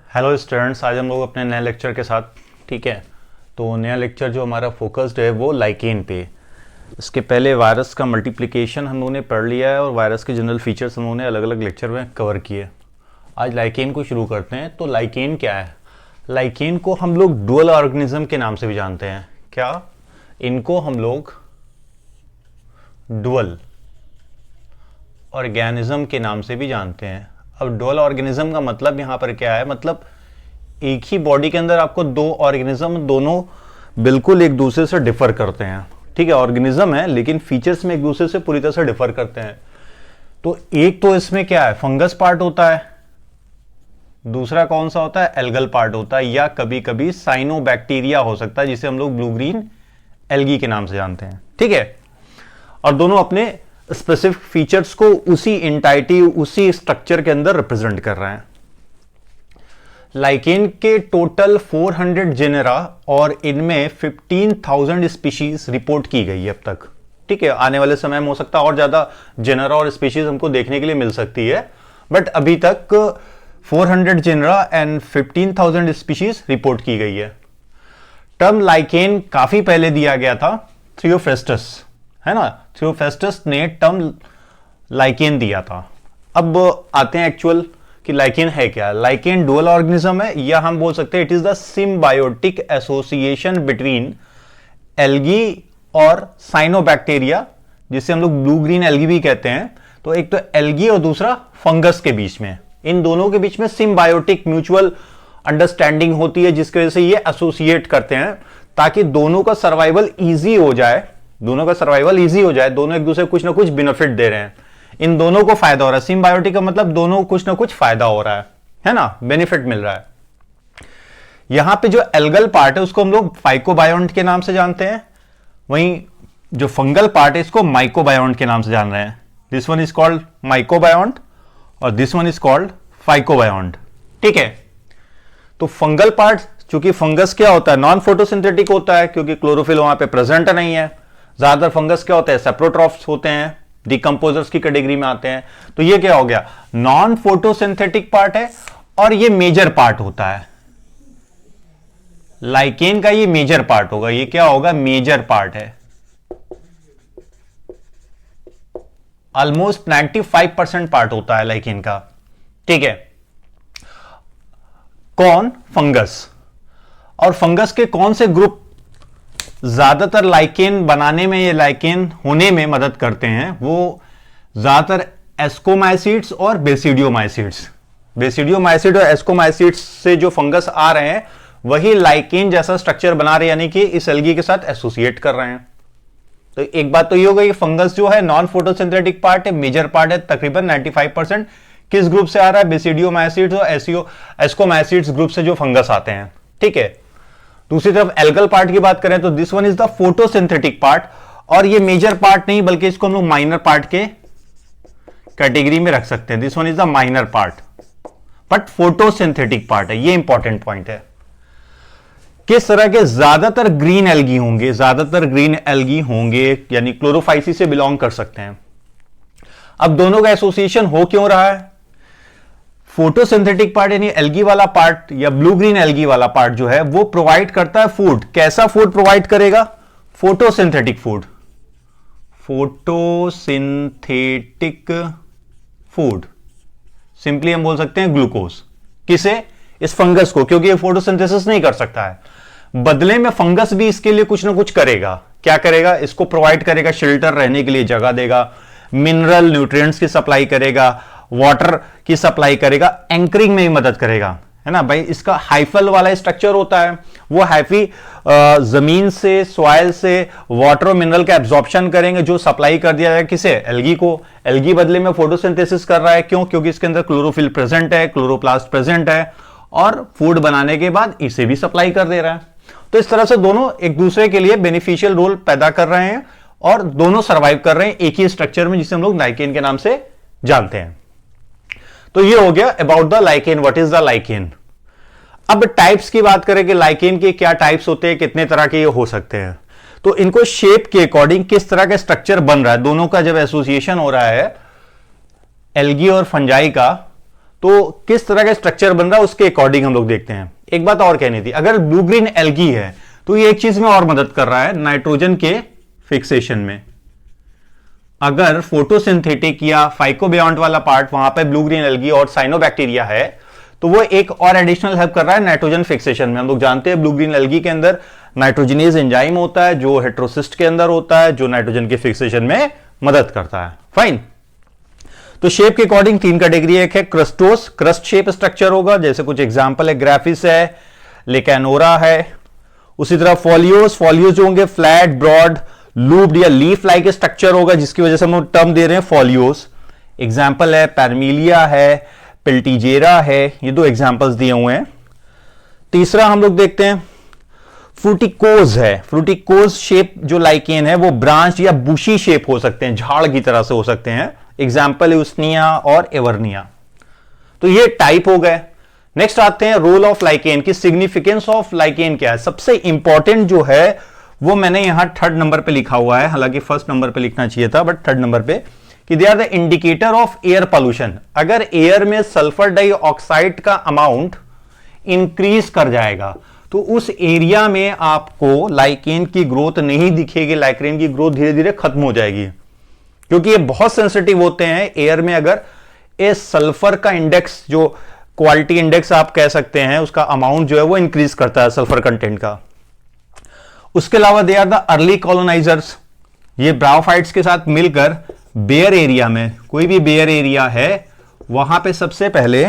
Hello students, आज हम लोग अपने नए लेक्चर के साथ। ठीक है, तो नया लेक्चर जो हमारा फोकस्ड है वो लाइकेन पे। इसके पहले वायरस का मल्टीप्लिकेशन हम लोगों ने पढ़ लिया है और वायरस के जनरल फीचर्स हम लोगों ने अलग अलग लेक्चर में कवर किए। आज लाइकेन को शुरू करते हैं। तो लाइकेन क्या है? लाइकेन को हम लोग डुअल ऑर्गेनिज्म के नाम से भी जानते हैं। क्या? इनको हम लोग डुअल ऑर्गेनिज्म के नाम से भी जानते हैं। अब डुअल ऑर्गेनिज्म का मतलब यहां पर क्या है? मतलब एक ही बॉडी के अंदर आपको दो ऑर्गेनिज्म, दोनों बिल्कुल एक दूसरे से डिफर करते हैं। ठीक है, ऑर्गेनिज्म है लेकिन फीचर्स में एक दूसरे से पूरी तरह से डिफर करते हैं। तो एक तो इसमें क्या है, फंगस पार्ट होता है, दूसरा कौन सा होता है, एल्गल पार्ट होता है, या कभी कभी साइनोबैक्टीरिया हो सकता है जिसे हम लोग ब्लू ग्रीन एल्गी के नाम से जानते हैं। ठीक है, और दोनों अपने स्पेसिफिक फीचर्स को उसी एंटाइटी, उसी स्ट्रक्चर के अंदर रिप्रेजेंट कर रहे हैं। लाइकेन के टोटल 400 जेनेरा और इनमें 15,000 स्पीशीज रिपोर्ट की गई है अब तक। ठीक है, आने वाले समय में हो सकता है और ज्यादा जेनेरा और स्पीशीज हमको देखने के लिए मिल सकती है, बट अभी तक 400 जेनेरा एंड 15,000 स्पीशीज रिपोर्ट की गई है। टर्म लाइकेन काफी पहले दिया गया था, थियोफेस्टस है ना, थियोफेस्टस ने टर्म लाइकेन दिया था। अब आते हैं एक्चुअल कि लाइकेन है क्या। लाइकेन डुअल ऑर्गेनिज्म है, या हम बोल सकते हैं it is the symbiotic association between algae और साइनोबैक्टीरिया, जिसे हम लोग ब्लू ग्रीन एल्गी भी कहते हैं। तो एक तो एल्गी और दूसरा फंगस के बीच में, इन दोनों के बीच में सिम्बायोटिक म्यूचुअल अंडरस्टैंडिंग होती है, जिसकी वजह से ये एसोसिएट करते हैं ताकि दोनों का सर्वाइवल ईजी हो जाए। दोनों एक दूसरे को कुछ ना कुछ बेनिफिट दे रहे हैं, इन दोनों को फायदा हो रहा है। सिम्बायोटिक का मतलब दोनों को कुछ ना कुछ फायदा हो रहा है ना, बेनिफिट मिल रहा है। यहां पे जो एल्गल पार्ट है उसको हम लोग फाइकोबायोन्ट के नाम से जानते हैं, वहीं जो फंगल पार्ट है इसको माइकोबायोन्ट के नाम से जान रहे हैं। दिस वन इज कॉल्ड माइकोबायोन्ट और दिस वन इज कॉल्ड फाइकोबायोन्ट। ठीक है, तो फंगल पार्ट, चूंकि फंगस क्या होता है, नॉन फोटोसिंथेटिक होता है क्योंकि क्लोरोफिल वहां पे प्रेजेंट नहीं है। ज्यादातर फंगस क्या होते हैं, सेप्रोट्रॉफ्स होते हैं, डिकम्पोजर्स की कैटेगरी में आते हैं। तो ये क्या हो गया, नॉन फोटोसिंथेटिक पार्ट है और ये मेजर पार्ट होता है। लाइकेन का ये मेजर पार्ट होगा, ये क्या होगा, मेजर पार्ट है। ऑलमोस्ट 95% पार्ट होता है लाइकेन का। ठीक है, कौन, फंगस। और फंगस के कौन से ग्रुप ज्यादातर लाइकेन बनाने में, ये लाइकेन होने में मदद करते हैं, वो ज्यादातर एस्कोमाइसिड्स और बेसिडियोमाइसिड्स। बेसिडियोमाइसिड और एस्कोमाइसिड्स से जो फंगस आ रहे हैं वही लाइकेन जैसा स्ट्रक्चर बना रहे हैं, यानी कि इस एल्गी के साथ एसोसिएट कर रहे हैं। तो एक बात तो ये हो गई, फंगस जो है नॉन फोटोसिंथेटिक पार्ट है, मेजर पार्ट है, तकरीबन 95%। किस ग्रुप से आ रहा है, बेसिडियोमाइसिड्स और एस्कोमाइसिड्स ग्रुप से जो फंगस आते हैं। ठीक है, दूसरी तरफ एल्गल पार्ट की बात करें तो this one is the photosynthetic part, और ये मेजर पार्ट नहीं बल्कि इसको हम लोग माइनर पार्ट के कैटेगरी में रख सकते हैं। This one is the minor part but photosynthetic part है, ये इंपॉर्टेंट पॉइंट है। किस तरह के, ज्यादातर ग्रीन एल्गी होंगे यानी क्लोरोफाइसी से बिलोंग कर सकते हैं। अब दोनों का एसोसिएशन हो क्यों रहा है, फोटोसिंथेटिक पार्ट यानी एल्गी वाला पार्ट या ब्लू ग्रीन एल्गी वाला पार्ट जो है वो प्रोवाइड करता है फूड। कैसा फूड प्रोवाइड करेगा, photosynthetic food. Photosynthetic food simply हम बोल सकते हैं ग्लूकोज। किसे, इस फंगस को, क्योंकि ये फोटोसिंथेसिस नहीं कर सकता है। बदले में फंगस भी इसके लिए कुछ ना कुछ करेगा। क्या करेगा, इसको प्रोवाइड करेगा, शेल्टर, रहने के लिए जगह देगा, मिनरल न्यूट्रिएंट्स की सप्लाई करेगा, वाटर की सप्लाई करेगा, एंकरिंग में भी मदद करेगा, है ना भाई। इसका हाइफल वाला स्ट्रक्चर होता है, वो हाइफी जमीन से, सॉइल से वाटर और मिनरल का एब्जॉर्प्शन करेंगे, जो सप्लाई कर दिया जाएगा किसे, एल्गी को। एल्गी बदले में फोटोसिंथेसिस कर रहा है, क्यों, क्योंकि इसके अंदर क्लोरोफिल प्रेजेंट है, क्लोरोप्लास्ट प्रेजेंट है, और फूड बनाने के बाद इसे भी सप्लाई कर दे रहा है। तो इस तरह से दोनों एक दूसरे के लिए बेनिफिशियल रोल पैदा कर रहे हैं और दोनों सर्वाइव कर रहे हैं एक ही स्ट्रक्चर में, जिसे हम लोग लाइकेन के नाम से जानते हैं। तो ये हो गया about the lichen, what is the lichen. अब टाइप्स की बात करें कि लाइकेन के क्या टाइप्स होते हैं, कितने तरह के ये हो सकते हैं। तो इनको शेप के अकॉर्डिंग किस तरह का स्ट्रक्चर बन रहा है, दोनों का जब एसोसिएशन हो रहा है एल्गी और फंजाई का, तो किस तरह का स्ट्रक्चर बन रहा है उसके अकॉर्डिंग हम लोग देखते हैं। एक बात और कहनी थी, अगर ब्लू ग्रीन एल्गी है तो ये एक चीज में और मदद कर रहा है नाइट्रोजन के फिक्सेशन में। अगर फोटोसिंथेटिक या फाइकोबियॉन्ट वाला पार्ट वहां पे ब्लू ग्रीन एल्गी और साइनोबैक्टीरिया है तो वो एक और एडिशनल हेल्प कर रहा है नाइट्रोजन फिक्सेशन में। हम लोग जानते हैं ब्लू ग्रीन एल्गी के अंदर नाइट्रोजनेज एंजाइम होता है जो हेट्रोसिस्ट के अंदर होता है, जो नाइट्रोजन के फिक्सेशन में मदद करता है। फाइन। तो शेप के अकॉर्डिंग तीन कैटेगरी, एक है क्रस्टोस, क्रस्ट शेप स्ट्रक्चर होगा, जैसे कुछ एग्जांपल है ग्राफिस है, लेकानोरा है। उसी तरह फॉलियोस, फॉलियोस जो होंगे फ्लैट, ब्रॉड, लूप्ड या लीफ लाइक स्ट्रक्चर होगा, जिसकी वजह से हम टर्म दे रहे हैं फॉलियोस। एग्जाम्पल है पैरमिलिया है, पेल्टीजेरा है, ये दो एग्जाम्पल्स दिए हुए हैं। तीसरा हम लोग देखते हैं फ्रूटिकोज है। फ्रूटिकोज शेप जो लाइकेन है वो ब्रांच या बुशी शेप हो सकते हैं, झाड़ की तरह से हो सकते हैं। एग्जाम्पल है उसनिया और एवर्निया। तो ये टाइप हो गए। नेक्स्ट आते हैं रोल ऑफ लाइकेन की, सिग्निफिकेंस ऑफ लाइकेन क्या है। सबसे इंपॉर्टेंट जो है वो मैंने यहां 3rd नंबर पे लिखा हुआ है, हालांकि 1st नंबर पे लिखना चाहिए था बट 3rd नंबर पे, कि they are the indicator of air pollution. अगर एयर में सल्फर डाइऑक्साइड का अमाउंट इंक्रीज कर जाएगा तो उस एरिया में आपको लाइकेन की ग्रोथ नहीं दिखेगी, लाइकेन की ग्रोथ धीरे धीरे खत्म हो जाएगी, क्योंकि ये बहुत सेंसिटिव होते हैं एयर में। अगर ये सल्फर का इंडेक्स, जो क्वालिटी इंडेक्स आप कह सकते हैं, उसका अमाउंट जो है वो इंक्रीज करता है सल्फर कंटेंट का। उसके अलावा they are the early colonisers. ये ब्रायोफाइट्स के साथ मिलकर बेयर एरिया में, कोई भी बेयर एरिया है वहां पे सबसे पहले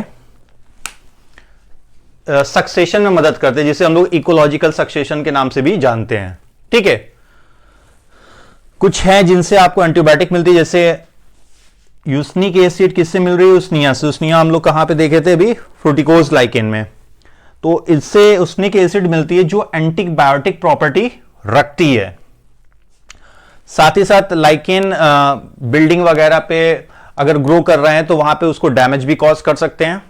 सक्सेशन में मदद करते हैं, जिसे हम लोग इकोलॉजिकल सक्सेशन के नाम से भी जानते हैं। ठीक है, कुछ है जिनसे आपको एंटीबायोटिक मिलती है, जैसे यूसनिक एसिड किससे मिल रही है, उसनिया से। उसनिया हम लोग कहां पे देखे थे अभी, फ्रूटिकोज लाइकेन में। तो इससे उसनिक एसिड मिलती है जो एंटीबायोटिक प्रॉपर्टी रखती है। साथ ही साथ लाइकेन बिल्डिंग वगैरह पे अगर ग्रो कर रहे हैं तो वहां पे उसको डैमेज भी कॉज कर सकते हैं।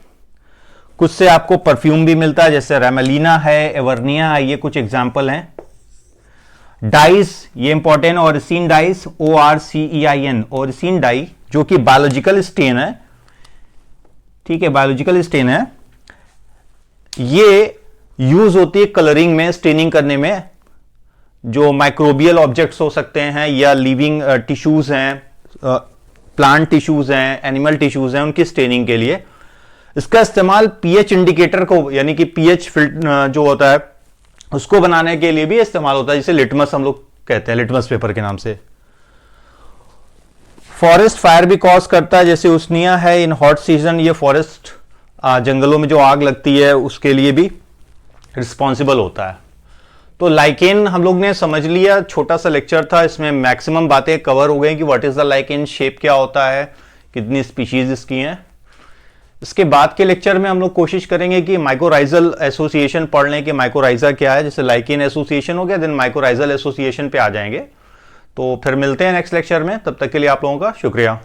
कुछ से आपको परफ्यूम भी मिलता है, जैसे रेमेलिना है, एवर्निया है, ये कुछ एग्जाम्पल हैं। डाइस, ये इंपॉर्टेंट, ओरिसिन डाइस, ORCEIN, ओरिसिन डाई, जो कि बायोलॉजिकल स्टेन है। ठीक है, बायोलॉजिकल स्टेन है। ये यूज होती है कलरिंग में, स्टेनिंग करने में। जो माइक्रोबियल ऑब्जेक्ट्स हो सकते हैं या लिविंग टिश्यूज हैं, प्लांट टिश्यूज हैं, एनिमल टिश्यूज हैं, उनकी स्टेनिंग के लिए। इसका इस्तेमाल पीएच इंडिकेटर को, यानी कि पीएच जो होता है उसको बनाने के लिए भी इस्तेमाल होता है, जिसे लिटमस हम लोग कहते हैं, लिटमस पेपर के नाम से। फॉरेस्ट फायर भी कॉज करता है, जैसे उसनिया है, इन हॉट सीजन ये फॉरेस्ट जंगलों में जो आग लगती है उसके लिए भी रिस्पॉन्सिबल होता है। तो लाइकेन हम लोग ने समझ लिया, छोटा सा लेक्चर था, इसमें मैक्सिमम बातें कवर हो गई कि what is the lichen, shape क्या होता है, कितनी स्पीशीज इसकी हैं। इसके बाद के लेक्चर में हम लोग कोशिश करेंगे कि माइकोराइजल एसोसिएशन पढ़ लें कि माइकोराइजा क्या है। जैसे लाइकेन एसोसिएशन हो गया, देन माइकोराइजल एसोसिएशन पे आ जाएंगे। तो फिर मिलते हैं नेक्स्ट लेक्चर में, तब तक के लिए आप लोगों का शुक्रिया।